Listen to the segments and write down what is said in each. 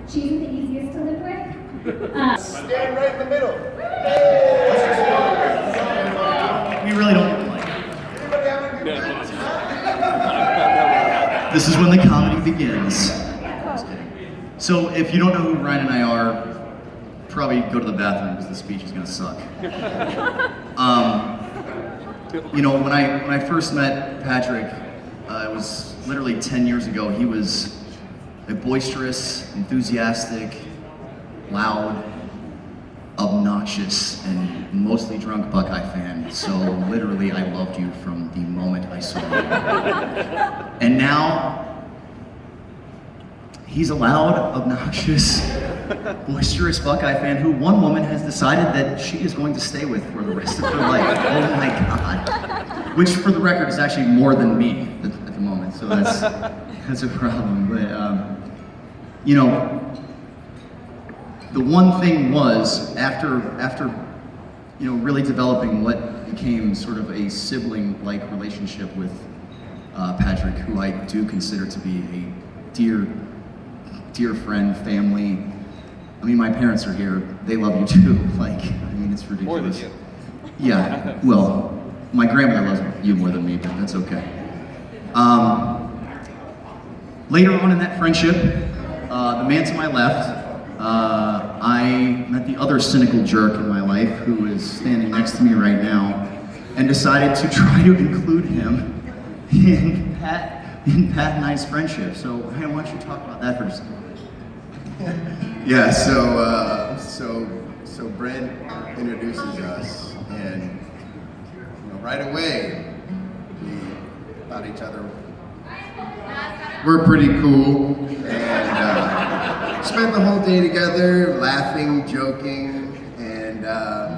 She isn't the easiest to live with. Stand right in the middle. We really don't like it. Anybody having a good time? This is when the comedy begins. Just kidding. So if you don't know who Ryan and I are, probably go to the bathroom because the speech is gonna suck. You know, when I first met Patrick, it was literally 10 years ago. He was a boisterous, enthusiastic, loud, obnoxious, and mostly drunk Buckeye fan. So literally, I loved you from the moment I saw you. And now, he's a loud, obnoxious, boisterous Buckeye fan who one woman has decided that she is going to stay with for the rest of her life. Oh my God. Which, for the record, is actually more than me at the moment, so that's a problem. But, you know, the one thing was, after you know, really developing what became sort of a sibling-like relationship with Patrick, who I do consider to be a dear friend, family. I mean, my parents are here. They love you too. Like, I mean, it's ridiculous. More than you. Yeah, well, my grandmother loves you more than me, but that's okay. Later on in that friendship, the man to my left, I met the other cynical jerk in my life who is standing next to me right now, and decided to try to include him in Pat and I's friendship. So, hey, why don't you talk about that for a second? Yeah, so Brent introduces us, and you know, right away we thought each other were pretty cool, and spent the whole day together, laughing, joking, and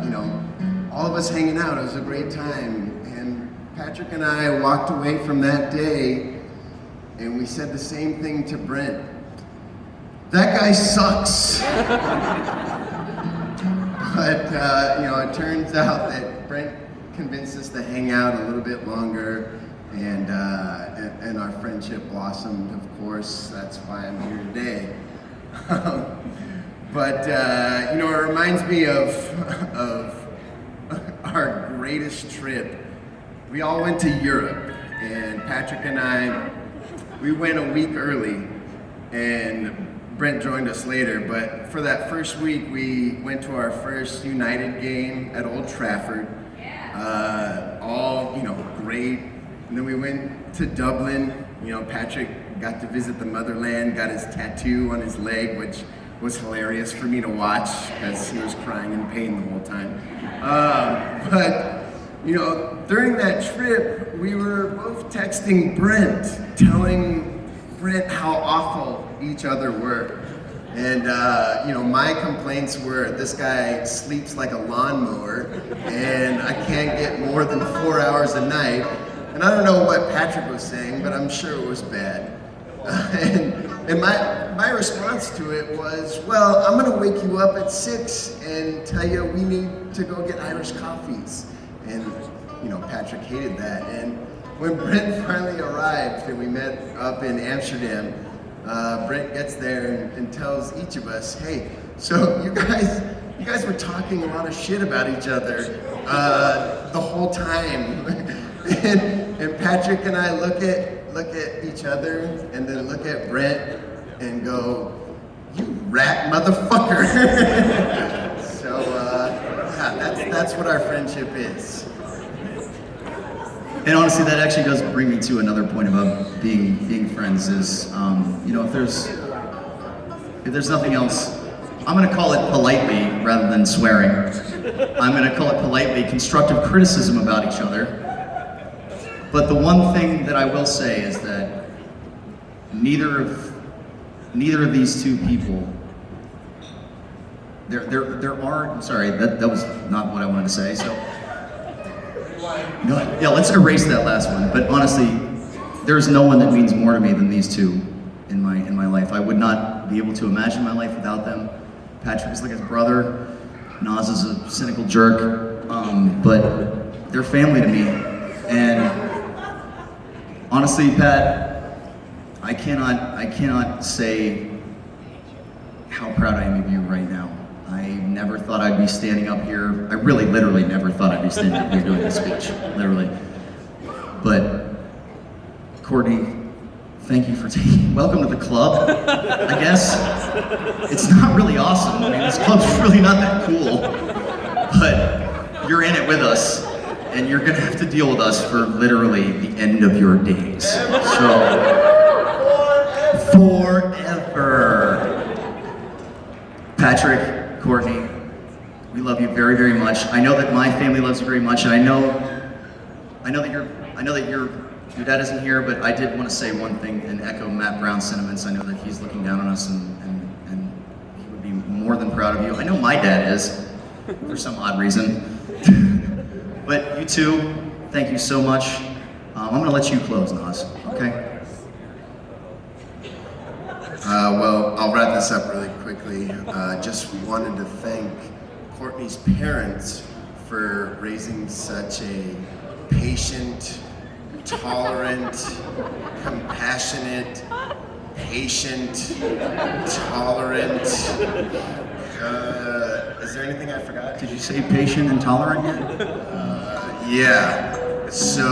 you know, all of us hanging out. It was a great time, and Patrick and I walked away from that day, and we said the same thing to Brent. That guy sucks. But you know, it turns out that Brent convinced us to hang out a little bit longer, and our friendship blossomed. Of course, that's why I'm here today. But you know, it reminds me of our greatest trip. We all went to Europe, and Patrick and I, we went a week early, and Brent joined us later, but for that first week, we went to our first United game at Old Trafford. All, you know, great. And then we went to Dublin. You know, Patrick got to visit the motherland, got his tattoo on his leg, which was hilarious for me to watch because he was crying in pain the whole time. But, you know, during that trip, we were both texting Brent, telling Brent how awful each other were. And you know, my complaints were, this guy sleeps like a lawnmower, and I can't get more than 4 hours a night. And I don't know what Patrick was saying, but I'm sure it was bad. And my response to it was, well, I'm gonna wake you up at 6 and tell you we need to go get Irish coffees. And you know, Patrick hated that. And when Brent finally arrived and we met up in Amsterdam, Brent gets there and tells each of us, hey, so you guys were talking a lot of shit about each other the whole time. and Patrick and I look at each other and then look at Brent and go, you rat motherfucker. So yeah, that's what our friendship is. And honestly, that actually does bring me to another point about being friends. Is you know, if there's nothing else, I'm going to call it politely rather than swearing. I'm going to call it politely constructive criticism about each other. But the one thing that I will say is that neither of these two people. There are. I'm sorry, that was not what I wanted to say. So. No, yeah, let's erase that last one. But honestly, there's no one that means more to me than these two in my life. I would not be able to imagine my life without them. Patrick is like his brother. Nas is a cynical jerk. But they're family to me. And honestly, Pat, I cannot say how proud I am of you right now. I never thought I'd be standing up here. I really, literally never thought I'd be standing up here doing this speech, literally. But Courtney, thank you for taking, welcome to the club, I guess. It's not really awesome. I mean, this club's really not that cool, but you're in it with us, and you're gonna have to deal with us for literally the end of your days. So, forever. Patrick, Courtney, we love you very, very much. I know that my family loves you very much, and I know that your dad isn't here, but I did want to say one thing and echo Matt Brown's sentiments. I know that he's looking down on us, and he would be more than proud of you. I know my dad is, for some odd reason. But you two, thank you so much. I'm gonna let you close, Nas, okay? Well, I'll wrap this up really quickly. Just wanted to thank Courtney's parents for raising such a patient, tolerant, compassionate, patient, tolerant. Is there anything I forgot? Did you say patient and tolerant yet? Yeah. So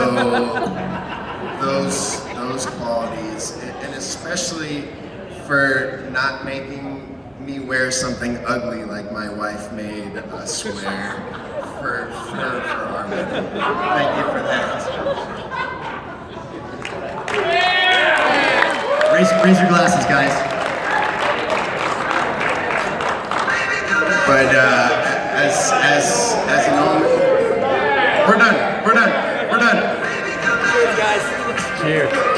those qualities, and especially for not making me wear something ugly like my wife made us wear for our wedding. Thank you for that. Raise your glasses, guys. But as an old, we're done. Cheers, guys. Cheers.